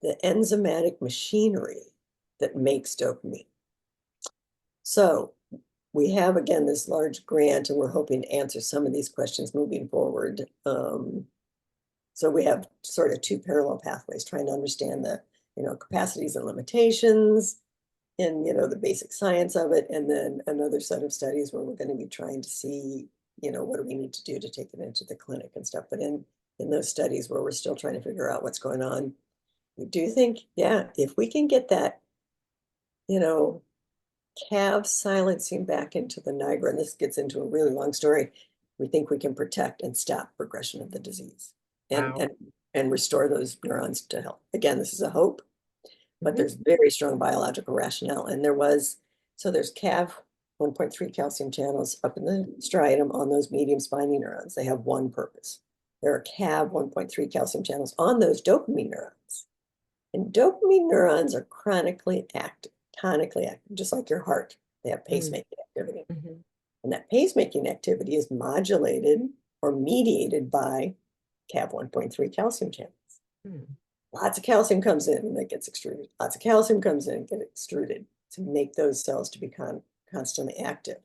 the enzymatic machinery that makes dopamine. So we have, again, this large grant, and we're hoping to answer some of these questions moving forward. So we have sort of two parallel pathways, trying to understand the, capacities and limitations in, the basic science of it, and then another set of studies where we're going to be trying to see, what do we need to do to take it into the clinic and stuff. But in those studies where we're still trying to figure out what's going on, we do think, yeah, if we can get that, CAV silencing back into the nigra, and this gets into a really long story, we think we can protect and stop progression of the disease and Wow. and restore those neurons to health. Again, this is a hope, but Mhm. there's very strong biological rationale. And there's CAV 1.3 calcium channels up in the striatum on those medium spiny neurons. They have one purpose. There are CAV 1.3 calcium channels on those dopamine neurons. And dopamine neurons are chronically active, tonically active, just like your heart. They have pacemaking activity. Mhm. And that pacemaking activity is modulated or mediated by Cav 1.3 calcium channels. Hmm. Lots of calcium comes in and that gets extruded. Lots of calcium comes in and gets extruded to make those cells to be constantly active.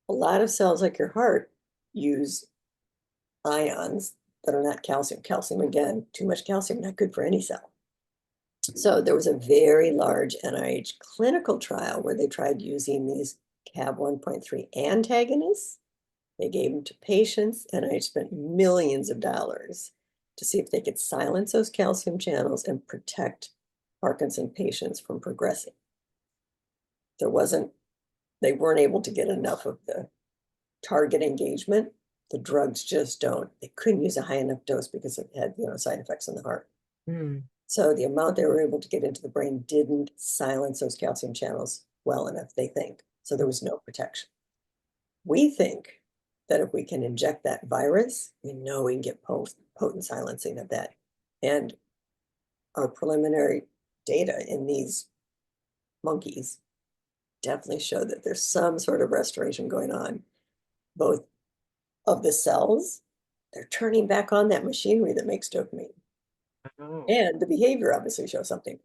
A lot of cells like your heart use ions that are not calcium. Calcium, again, too much calcium, not good for any cell. So there was a very large NIH clinical trial where they tried using these CAV 1.3 antagonists. They gave them to patients, and I spent millions of dollars to see if they could silence those calcium channels and protect Parkinson patients from progressing. They weren't able to get enough of the target engagement. The drugs just don't. They couldn't use a high enough dose because it had, side effects in the heart. Hmm. So the amount they were able to get into the brain didn't silence those calcium channels well enough, they think. So there was no protection. We think that if we can inject that virus, we know we can get potent silencing of that. And our preliminary data in these monkeys definitely show that there's some sort of restoration going on, both of the cells, they're turning back on that machinery that makes dopamine. Oh, And the behavior obviously shows something.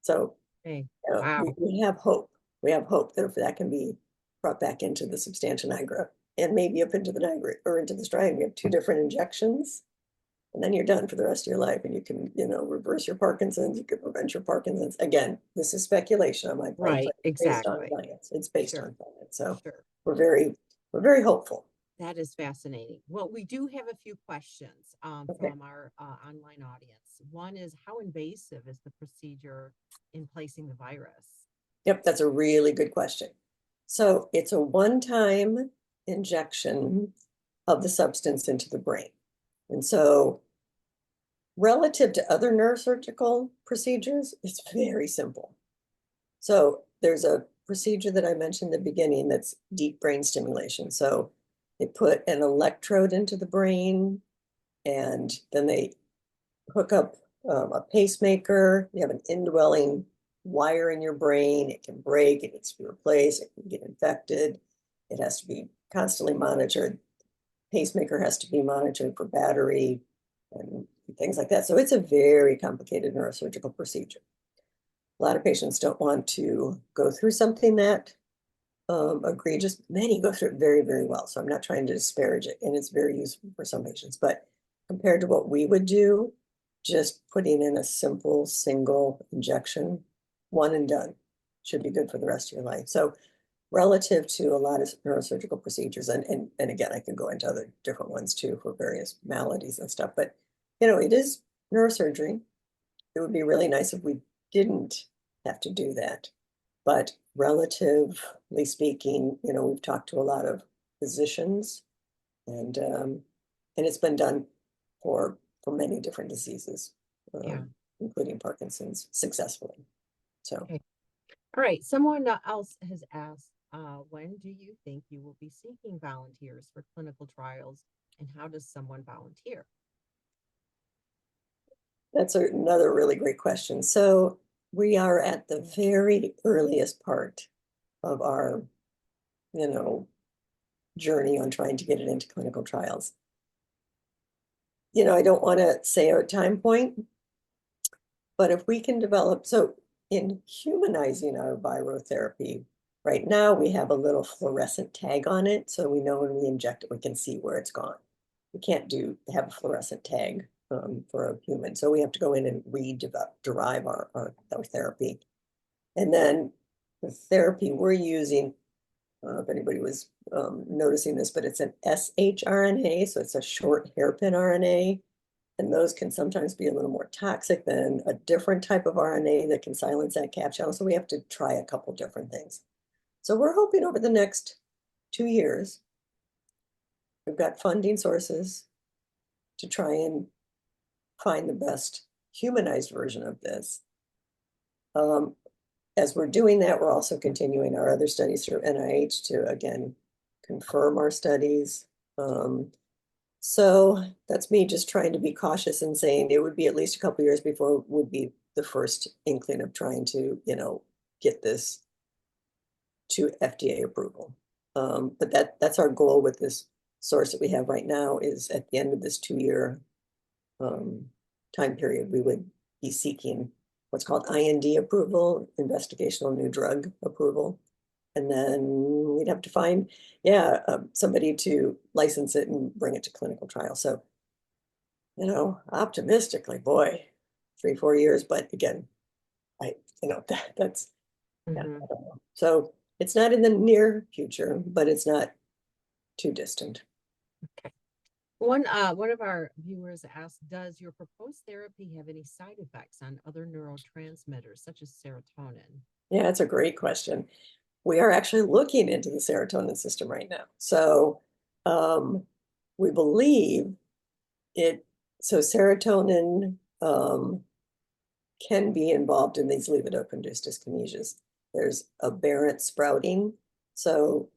So okay. we, Wow. we have hope. We have hope that if that can be brought back into the substantia nigra and maybe up into the nigra or into the striatum, you have 2 different injections, and then you're done for the rest of your life. And you can, reverse your Parkinson's, you could prevent your Parkinson's. Again, this is speculation on my part, Right, but it's based on exactly. science. It's based Sure. on science. So Sure. we're very hopeful. That is fascinating. Well, we do have a few questions Okay. from our online audience. One is, how invasive is the procedure in placing the virus? Yep, that's a really good question. So it's a one-time injection of the substance into the brain. And so relative to other neurosurgical procedures, it's very simple. So there's a procedure that I mentioned in the beginning that's deep brain stimulation. So they put an electrode into the brain and then they hook up a pacemaker. You have an indwelling wire in your brain. It can break, it needs to be replaced, it can get infected. It has to be constantly monitored. Pacemaker has to be monitored for battery and things like that. So it's a very complicated neurosurgical procedure. A lot of patients don't want to go through something that egregious. Many go through it very, very well. So I'm not trying to disparage it, and it's very useful for some patients. But compared to what we would do, just putting in a simple single injection, one and done, should be good for the rest of your life. So relative to a lot of neurosurgical procedures, and again, I can go into other different ones too for various maladies and stuff, but it is neurosurgery. It would be really nice if we didn't have to do that. But relatively speaking, we've talked to a lot of physicians, and it's been done for many different diseases, Yeah. including Parkinson's, successfully. So Okay. All right. Someone else has asked, when do you think you will be seeking volunteers for clinical trials, and how does someone volunteer? that's another really great question. So we are at the very earliest part of our, journey on trying to get it into clinical trials. I don't want to say our time point, but if we can develop, so in humanizing our virotherapy, right now we have a little fluorescent tag on it. So we know when we inject it, we can see where it's gone. We can't have a fluorescent tag for a human. So we have to go in and derive our therapy. And then the therapy we're using, I don't know if anybody was noticing this, but it's an shRNA. So it's a short hairpin RNA. And those can sometimes be a little more toxic than a different type of RNA that can silence that CAV channel. So we have to try a couple different things. So we're hoping over the next 2 years, we've got funding sources to try and find the best humanized version of this. As we're doing that, we're also continuing our other studies through NIH to, again, confirm our studies. So that's me just trying to be cautious and saying it would be at least a couple years before would be the first inkling of trying to, get this to FDA approval. but that's our goal with this source that we have right now, is at the end of this 2-year time period, we would be seeking what's called IND approval, investigational new drug approval. And then we'd have to find, somebody to license it and bring it to clinical trial. So, optimistically, boy, 3-4 years, but again, that's, yeah, Mhm. I don't know. So it's not in the near future, but it's not too distant. One of our viewers asked, does your proposed therapy have any side effects on other neurotransmitters such as serotonin? Yeah, it's a great question. We are actually looking into the serotonin system right now. So we believe it, so serotonin can be involved in these levodopa-induced dyskinesias. There's aberrant sprouting. So,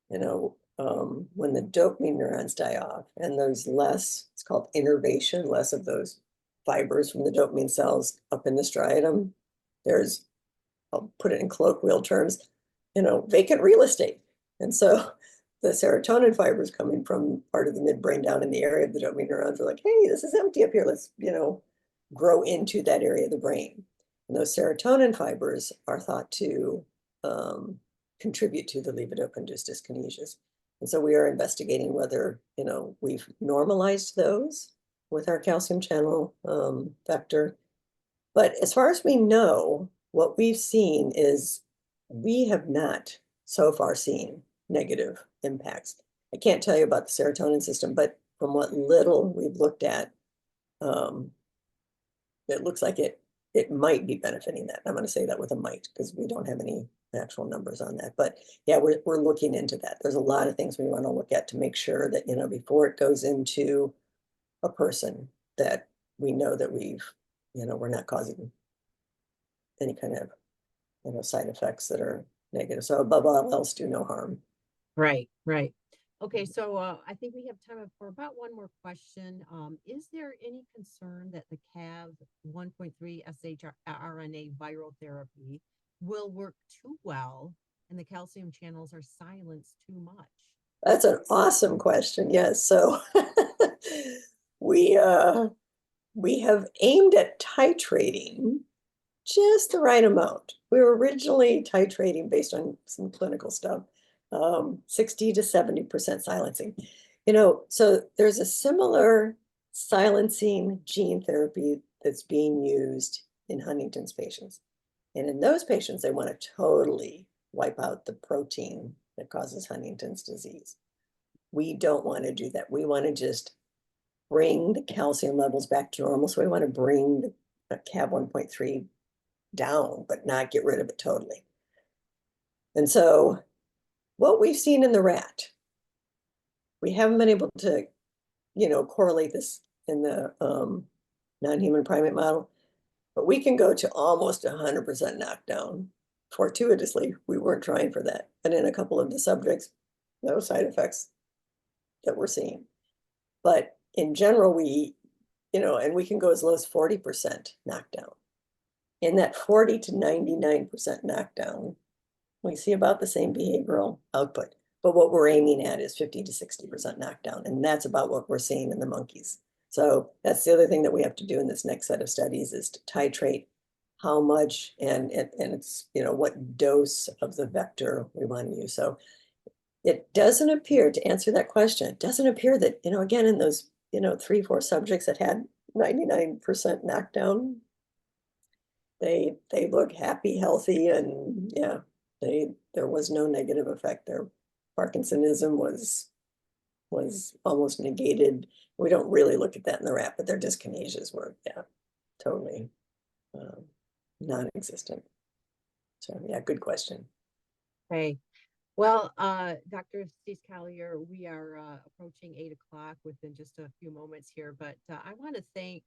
when the dopamine neurons die off and there's less, it's called innervation, less of those fibers from the dopamine cells up in the striatum, there's, I'll put it in colloquial terms, vacant real estate. And so the serotonin fibers coming from part of the midbrain down in the area of the dopamine neurons are like, hey, this is empty up here. Let's, grow into that area of the brain. And those serotonin fibers are thought to contribute to the levodopa-induced dyskinesias. And so we are investigating whether, we've normalized those with our calcium channel vector. But as far as we know, what we've seen is we have not so far seen negative impacts. I can't tell you about the serotonin system, but from what little we've looked at, it looks like it might be benefiting that. I'm going to say that with a might because we don't have any actual numbers on that. But yeah, we're looking into that. There's a lot of things we want to look at to make sure that, before it goes into a person, that we know that we're not causing any kind of, side effects that are negative. So above all else, do no harm. Right, right. Okay, so I think we have time for about one more question. Is there any concern that the CAV 1.3 shRNA viral therapy will work too well and the calcium channels are silenced too much? That's an awesome question. Yes. So we we have aimed at titrating just the right amount. We were originally titrating based on some clinical stuff, 60 to 70% silencing. So there's a similar silencing gene therapy that's being used in Huntington's patients. And in those patients, they want to totally wipe out the protein that causes Huntington's disease. We don't want to do that. We want to just bring the calcium levels back to normal. So we want to bring the CAV 1.3 down, but not get rid of it totally. And so what we've seen in the rat, we haven't been able to, correlate this in the non-human primate model, but we can go to almost 100% knockdown. Fortuitously, we weren't trying for that. And in a couple of the subjects, no side effects that we're seeing. But in general, and we can go as low as 40% knockdown. In that 40 to 99% knockdown, we see about the same behavioral output. But what we're aiming at is 50 to 60% knockdown. And that's about what we're seeing in the monkeys. So that's the other thing that we have to do in this next set of studies, is to titrate how much and it's, what dose of the vector we want to use. So it doesn't appear, to answer that question, it doesn't appear that, again, in those, 3-4 subjects that had 99% knockdown, they look happy, healthy, and yeah, there was no negative effect. Their Parkinsonism was almost negated. We don't really look at that in the rat, but their dyskinesias were, totally non-existent. So yeah, good question. Okay. Well, Dr. Steece-Collier, we are approaching 8 o'clock within just a few moments here, but I want to thank,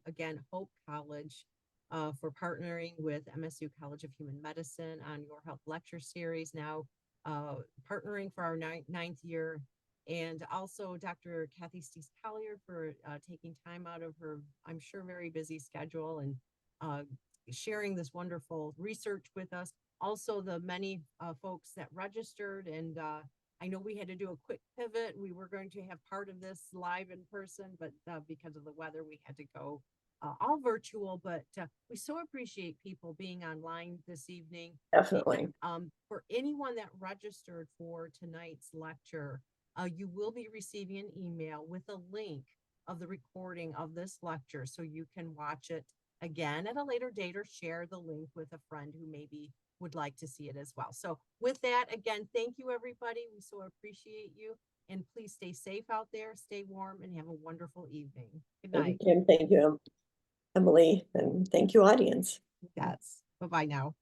again, Hope College for partnering with MSU College of Human Medicine on Your Health Lecture Series, now partnering for our ninth year, and also Dr. Kathy Steece-Collier for taking time out of her, I'm sure, very busy schedule and sharing this wonderful research with us. Also, the many folks that registered and I know we had to do a quick pivot. We were going to have part of this live in person, but because of the weather, we had to go all virtual. But we so appreciate people being online this evening. Definitely. And, for anyone that registered for tonight's lecture, you will be receiving an email with a link of the recording of this lecture, so you can watch it again at a later date or share the link with a friend who maybe would like to see it as well. So with that, again, thank you, everybody. We so appreciate you. And please stay safe out there, stay warm, and have a wonderful evening. Good Thank you, night. Kim. Thank you, Emily, and thank you, audience. Yes. Bye-bye now.